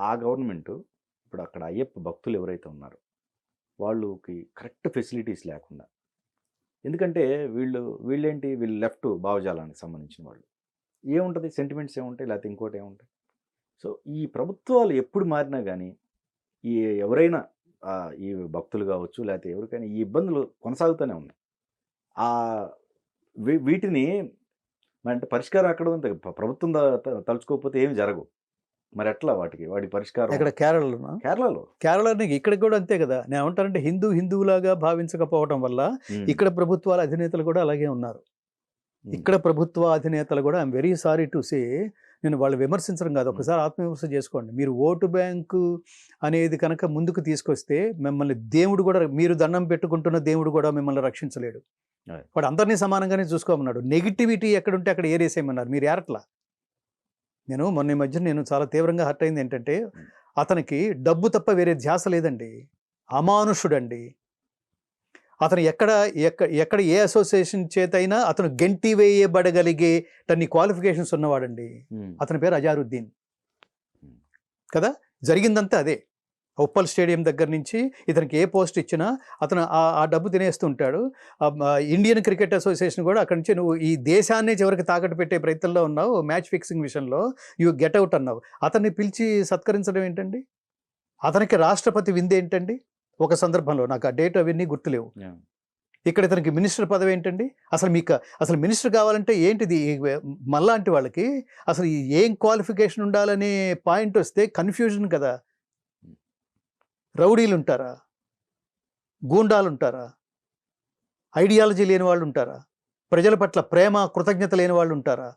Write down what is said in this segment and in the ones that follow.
ఆ గవర్నమెంటు ఇప్పుడు అక్కడ అయ్యప్ప భక్తులు ఎవరైతే ఉన్నారో, వాళ్ళకి కరెక్ట్ ఫెసిలిటీస్ లేకుండా ఎందుకంటే వీళ్ళు లెఫ్ట్ భావజాలానికి సంబంధించిన వాళ్ళు. ఏముంటది సెంటిమెంట్స్ ఏముంటాయి, లేకపోతే ఇంకోటి ఏముంటాయి. సో, ఈ ప్రభుత్వాలు ఎప్పుడు మారినా గానీ, ఈ ఎవరైనా ఈ భక్తులు గావచ్చు, లేకపోతే ఎవరికైనా ఈ ఇబ్బందులు కొనసాగుతూనే ఉన్నాయి. ఆహ్, వీటిని అంటే పరిష్కారం ఎక్కడ ఉంది? ప్రభుత్వం తలుచుకోకపోతే ఏమి జరగవు. మరెట్లా వాటి పరిష్కారం? ఎక్కడ కేరళలోనా? కేరళలో. కేరళని ఇక్కడికి కూడా అంతే కదా! నేనేమంటానంటే హిందువులాగా భావించకపోవటం వల్ల ఇక్కడ ప్రభుత్వాల అధినేతలు కూడా అలాగే ఉన్నారు. ఇక్కడ ప్రభుత్వ అధినేతలు కూడా I'm very sorry to say, నేను వాళ్ళు విమర్శించడం కాదు, ఒకసారి ఆత్మవిమర్శ చేసుకోండి. మీరు ఓటు బ్యాంకు అనేది కనుక ముందుకు తీసుకొస్తే మిమ్మల్ని దేవుడు కూడా, మీరు దండం పెట్టుకుంటున్న దేవుడు కూడా మిమ్మల్ని రక్షించలేడు. వాడు అందరినీ సమానంగానే చూసుకోమన్నాడు. నెగిటివిటీ ఎక్కడుంటే అక్కడ ఏరేసేయమన్నారు, మీరు ఏరట్లా. మొన్న ఈ మధ్య నేను చాలా తీవ్రంగా హర్ట్ అయింది ఏంటంటే, అతనికి డబ్బు తప్ప వేరే ధ్యాస లేదండి. అమానుషుడండి. అతను ఎక్కడ ఏ అసోసియేషన్ చేతైనా అతను గెంటి వేయబడగలిగే తన్ని క్వాలిఫికేషన్స్ ఉన్నవాడండి. అతని పేరు అజారుద్దీన్ కదా. జరిగిందంతా అదే. ఉప్పల్ స్టేడియం దగ్గర నుంచి ఇతనికి ఏ పోస్ట్ ఇచ్చినా అతను ఆ డబ్బు తినేస్తుంటాడు. ఇండియన్ క్రికెట్ అసోసియేషన్ కూడా అక్కడి నుంచి, నువ్వు ఈ దేశాన్ని చివరికి తాకట్టు పెట్టే ప్రయత్నంలో ఉన్నావు, మ్యాచ్ ఫిక్సింగ్ విషయంలో యూ గెట్ అవుట్ అన్నావు. అతన్ని పిలిచి సత్కరించడం ఏంటండి? అతనికి రాష్ట్రపతి విందేంటండి? ఒక సందర్భంలో నాకు ఆ డేట్ అవన్నీ గుర్తులేవు. ఇక్కడ ఇతనికి మినిస్టర్ పదవి ఏంటండి? అసలు మినిస్టర్ కావాలంటే ఏంటిది? మళ్ళాంటి వాళ్ళకి అసలు ఏం క్వాలిఫికేషన్ ఉండాలనే పాయింట్ వస్తే కన్ఫ్యూజన్ కదా. రౌడీలు ఉంటారా? గూండాలు ఉంటారా? ఐడియాలజీ లేని వాళ్ళు ఉంటారా? ప్రజల పట్ల ప్రేమ కృతజ్ఞత లేని వాళ్ళు ఉంటారా?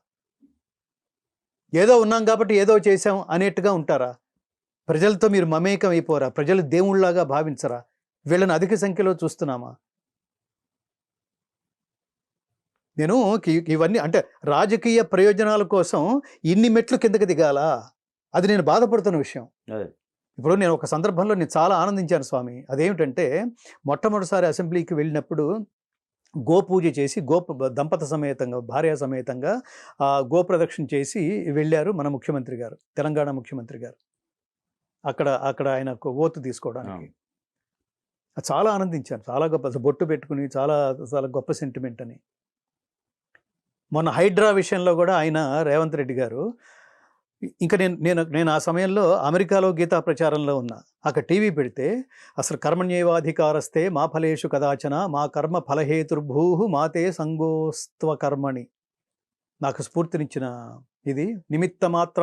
ఏదో ఉన్నాం కాబట్టి ఏదో చేశాం అనేట్టుగా ఉంటారా? ప్రజలతో మీరు మమేకం అయిపోరా? ప్రజలు దేవుళ్లాగా భావించరా? వీళ్ళని అధిక సంఖ్యలో చూస్తున్నామా? నేను ఇవన్నీ అంటే రాజకీయ ప్రయోజనాల కోసం ఇన్ని మెట్లు కిందకి దిగాలా? అది నేను బాధపడుతున్న విషయం. ఇప్పుడు నేను ఒక సందర్భంలో నేను చాలా ఆనందించాను స్వామి. అదేమిటంటే, మొట్టమొదటిసారి అసెంబ్లీకి వెళ్ళినప్పుడు గోపూజ చేసి దంపత సమేతంగా, భార్య సమేతంగా గోప్రదక్షిణ చేసి వెళ్ళారు మన ముఖ్యమంత్రి గారు, తెలంగాణ ముఖ్యమంత్రి గారు. అక్కడ ఆయన ఓతు తీసుకోవడానికి చాలా ఆనందించాను. చాలా గొప్ప బొట్టు పెట్టుకుని, చాలా చాలా గొప్ప సెంటిమెంట్ అని. మొన్న హైడ్రా విషయంలో కూడా ఆయన రేవంత్ రెడ్డి గారు, ఇంకా నేను ఆ సమయంలో అమెరికాలో గీతా ప్రచారంలో ఉన్నా. అక్కడ టీవీ పెడితే అసలు కర్మణ్యేవాధికారస్తే మా ఫలేషు కదాచన మా కర్మ ఫలహేతుర్భూ మాతే సంగోస్త్వ కర్మణి నాకు స్ఫూర్తినిచ్చిన ఇది నిమిత్త మాత్ర